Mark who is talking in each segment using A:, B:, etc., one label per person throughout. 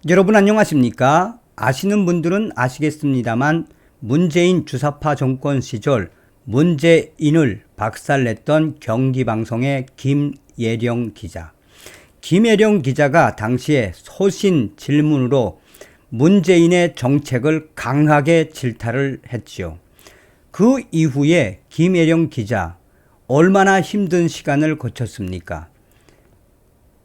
A: 여러분 안녕하십니까? 아시는 분들은 아시겠습니다만 문재인 주사파 정권 시절 문재인을 박살냈던 경기방송의 김예령 기자. 김예령 기자가 당시에 소신 질문으로 문재인의 정책을 강하게 질타를 했지요. 그 이후에 김예령 기자 얼마나 힘든 시간을 거쳤습니까?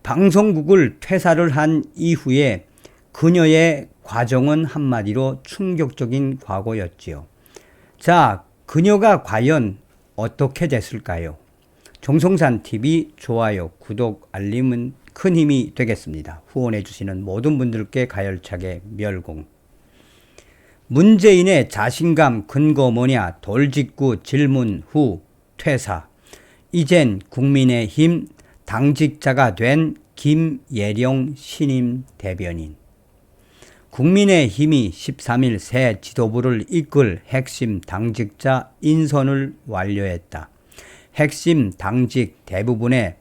A: 방송국을 퇴사를 한 이후에 그녀의 과정은 한마디로 충격적인 과거였지요. 자, 그녀가 과연 어떻게 됐을까요? 정성산TV 좋아요, 구독, 알림은 큰 힘이 되겠습니다. 후원해 주시는 모든 분들께 가열차게 멸공. 문재인의 자신감 근거 뭐냐? 돌직구 질문 후 퇴사. 이젠 국민의힘 당직자가 된 김예령 신임 대변인. 국민의힘이 13일 새 지도부를 이끌 핵심 당직자 인선을 완료했다. 핵심 당직 대부분의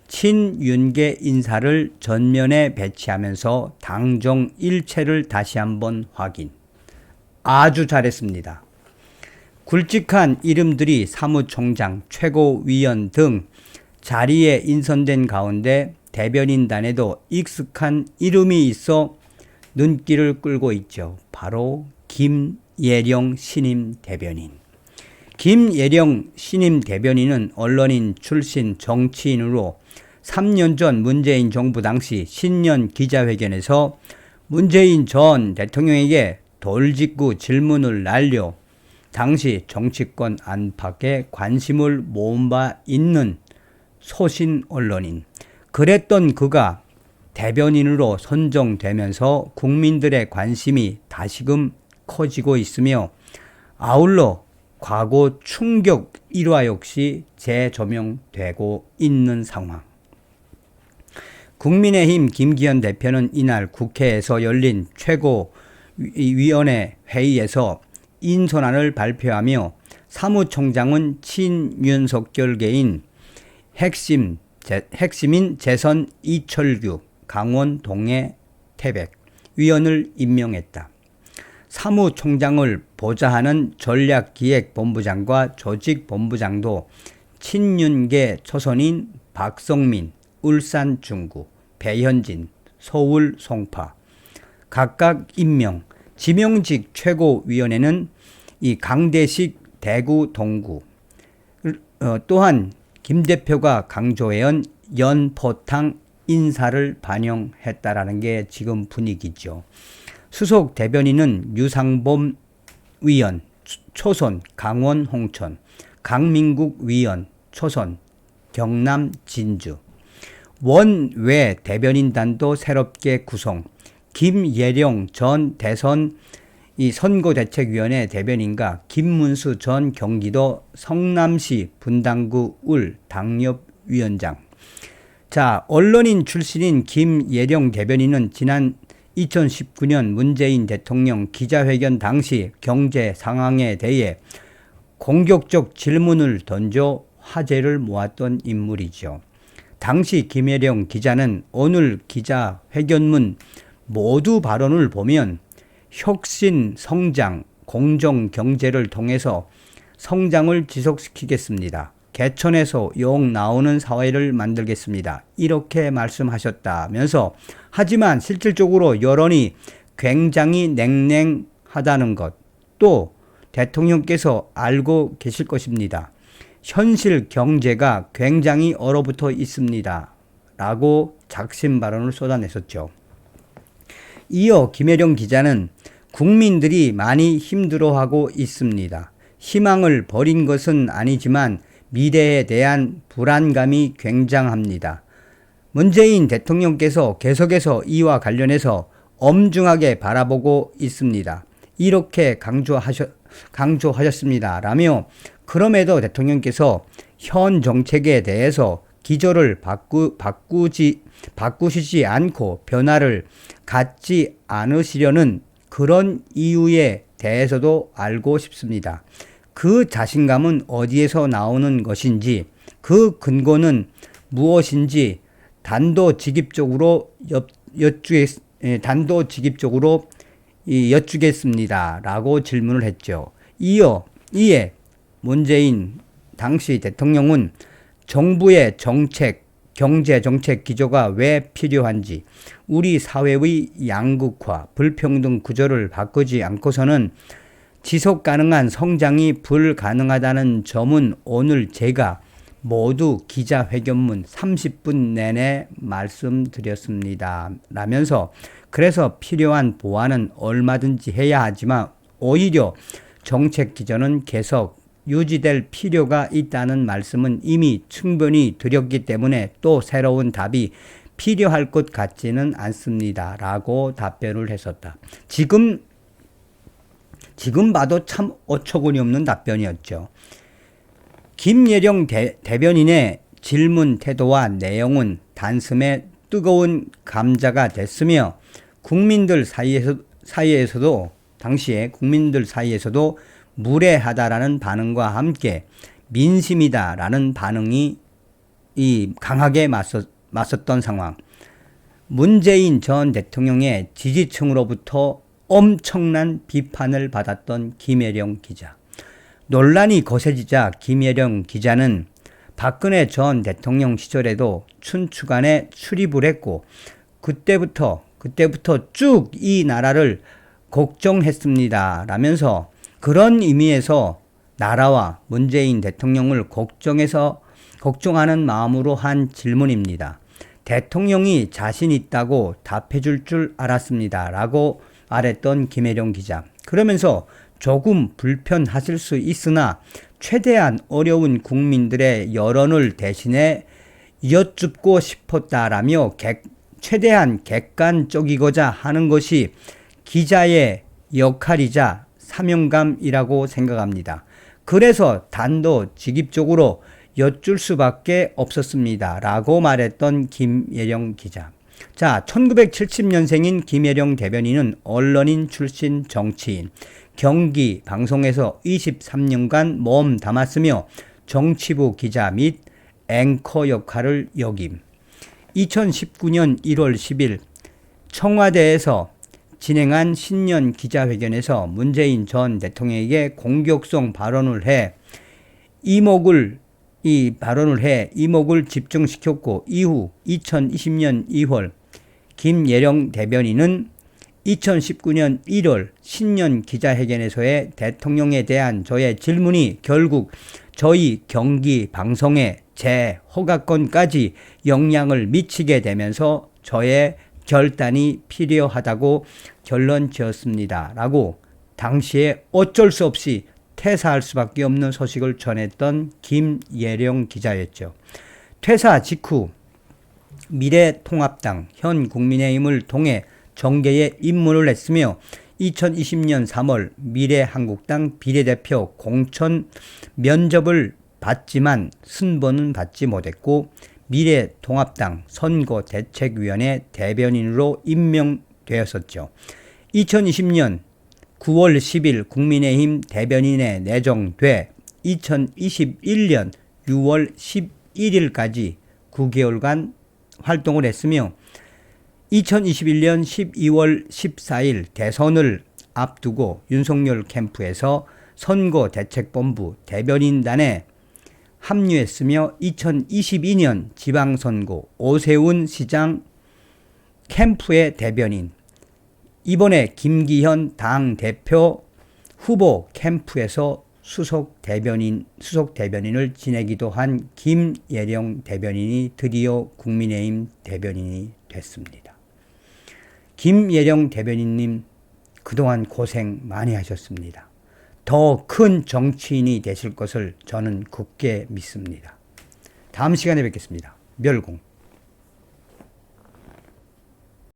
A: 친윤계 인사를 전면에 배치하면서 당정 일체를 다시 한번 확인. 아주 잘했습니다. 굵직한 이름들이 사무총장, 최고위원 등 자리에 인선된 가운데 대변인단에도 익숙한 이름이 있어 눈길을 끌고 있죠. 바로 김예령 신임 대변인. 김예령 신임 대변인은 언론인 출신 정치인으로 3년 전 문재인 정부 당시 신년 기자회견에서 문재인 전 대통령에게 돌직구 질문을 날려 당시 정치권 안팎에 관심을 모은 바 있는 소신 언론인. 그랬던 그가 대변인으로 선정되면서 국민들의 관심이 다시금 커지고 있으며 아울러 과거 충격 일화 역시 재조명되고 있는 상황. 국민의힘 김기현 대표는 이날 국회에서 열린 최고위원회 회의에서 인선안을 발표하며 사무총장은 친윤석열계인 핵심인 재선 이철규 강원 동해 태백 위원을 임명했다. 사무총장을 보좌하는 전략기획본부장과 조직본부장도 친윤계 초선인 박성민, 울산 중구, 배현진, 서울 송파 각각 임명. 지명직 최고위원회는 이 강대식 대구 동구. 또한 김 대표가 강조해온 연포탕 인사를 반영했다라는 게 지금 분위기죠. 수석 대변인은 유상범 위원, 초선 강원 홍천, 강민국 위원, 초선 경남 진주. 원외 대변인단도 새롭게 구성. 김예령 전 대선 선거대책위원회 대변인과 김문수 전 경기도 성남시 분당구 울 당협위원장. 자, 언론인 출신인 김예령 대변인은 지난 2019년 문재인 대통령 기자회견 당시 경제 상황에 대해 공격적 질문을 던져 화제를 모았던 인물이죠. 당시 김예령 기자는 오늘 기자회견문 모두 발언을 보면 혁신, 성장, 공정 경제를 통해서 성장을 지속시키겠습니다. 개천에서 욕 나오는 사회를 만들겠습니다. 이렇게 말씀하셨다면서 하지만 실질적으로 여론이 굉장히 냉랭하다는 것, 또 대통령께서 알고 계실 것입니다. 현실 경제가 굉장히 얼어붙어 있습니다. 라고 작심 발언을 쏟아냈었죠. 이어 김예령 기자는 국민들이 많이 힘들어하고 있습니다. 희망을 버린 것은 아니지만 미래에 대한 불안감이 굉장합니다. 문재인 대통령께서 계속해서 이와 관련해서 엄중하게 바라보고 있습니다. 이렇게 강조하셨습니다. 라며 그럼에도 대통령께서 현 정책에 대해서 기조를 바꾸시지 않고 변화를 갖지 않으시려는 그런 이유에 대해서도 알고 싶습니다. 그 자신감은 어디에서 나오는 것인지, 그 근거는 무엇인지 단도직입적으로 단도직입적으로 여쭈겠습니다. 라고 질문을 했죠. 이에 문재인 당시 대통령은 정부의 경제정책 기조가 왜 필요한지, 우리 사회의 양극화, 불평등 구조를 바꾸지 않고서는 지속 가능한 성장이 불가능하다는 점은 오늘 제가 모두 기자회견문 30분 내내 말씀드렸습니다. 라면서 그래서 필요한 보완은 얼마든지 해야 하지만 오히려 정책 기조는 계속 유지될 필요가 있다는 말씀은 이미 충분히 드렸기 때문에 또 새로운 답이 필요할 것 같지는 않습니다. 라고 답변을 했었다. 지금 봐도 참 어처구니 없는 답변이었죠. 김예령 대변인의 질문 태도와 내용은 단숨에 뜨거운 감자가 됐으며 당시에 국민들 사이에서도 무례하다라는 반응과 함께 민심이다라는 반응이 강하게 맞섰던 상황. 문재인 전 대통령의 지지층으로부터 엄청난 비판을 받았던 김예령 기자. 논란이 거세지자 김예령 기자는 박근혜 전 대통령 시절에도 춘추관에 출입을 했고 그때부터 쭉 이 나라를 걱정했습니다. 라면서 그런 의미에서 나라와 문재인 대통령을 걱정하는 마음으로 한 질문입니다. 대통령이 자신 있다고 답해줄 줄 알았습니다. 라고 말했던 김예령 기자. 그러면서 조금 불편하실 수 있으나 최대한 어려운 국민들의 여론을 대신해 여쭙고 싶었다라며 최대한 객관적이고자 하는 것이 기자의 역할이자 사명감이라고 생각합니다. 그래서 단도직입적으로 여쭐 수밖에 없었습니다. 라고 말했던 김예령 기자. 자, 1970년생인 김예령 대변인은 언론인 출신 정치인, 경기 방송에서 23년간 몸 담았으며 정치부 기자 및 앵커 역할을 역임. 2019년 1월 10일 청와대에서 진행한 신년 기자회견에서 문재인 전 대통령에게 공격성 발언을 해 이목을 집중시켰고 이후 2020년 2월 김예령 대변인은 2019년 1월 신년 기자회견에서의 대통령에 대한 저의 질문이 결국 저희 경기 방송에 제 허가권까지 영향을 미치게 되면서 저의 결단이 필요하다고 결론 지었습니다. 라고 당시에 어쩔 수 없이 퇴사할 수밖에 없는 소식을 전했던 김예령 기자였죠. 퇴사 직후 미래통합당 현 국민의힘을 통해 정계에 입문을 했으며 2020년 3월 미래한국당 비례대표 공천 면접을 받지만 순번은 받지 못했고 미래통합당 선거대책위원회 대변인으로 임명되었었죠. 2020년 9월 10일 국민의힘 대변인에 내정돼 2021년 6월 11일까지 9개월간 활동을 했으며 2021년 12월 14일 대선을 앞두고 윤석열 캠프에서 선거대책본부 대변인단에 합류했으며 2022년 지방선거 오세훈 시장 캠프의 대변인, 이번에 김기현 당대표 후보 캠프에서 수석 대변인을 지내기도 한 김예령 대변인이 드디어 국민의힘 대변인이 됐습니다. 김예령 대변인님, 그동안 고생 많이 하셨습니다. 더 큰 정치인이 되실 것을 저는 굳게 믿습니다. 다음 시간에 뵙겠습니다. 멸공.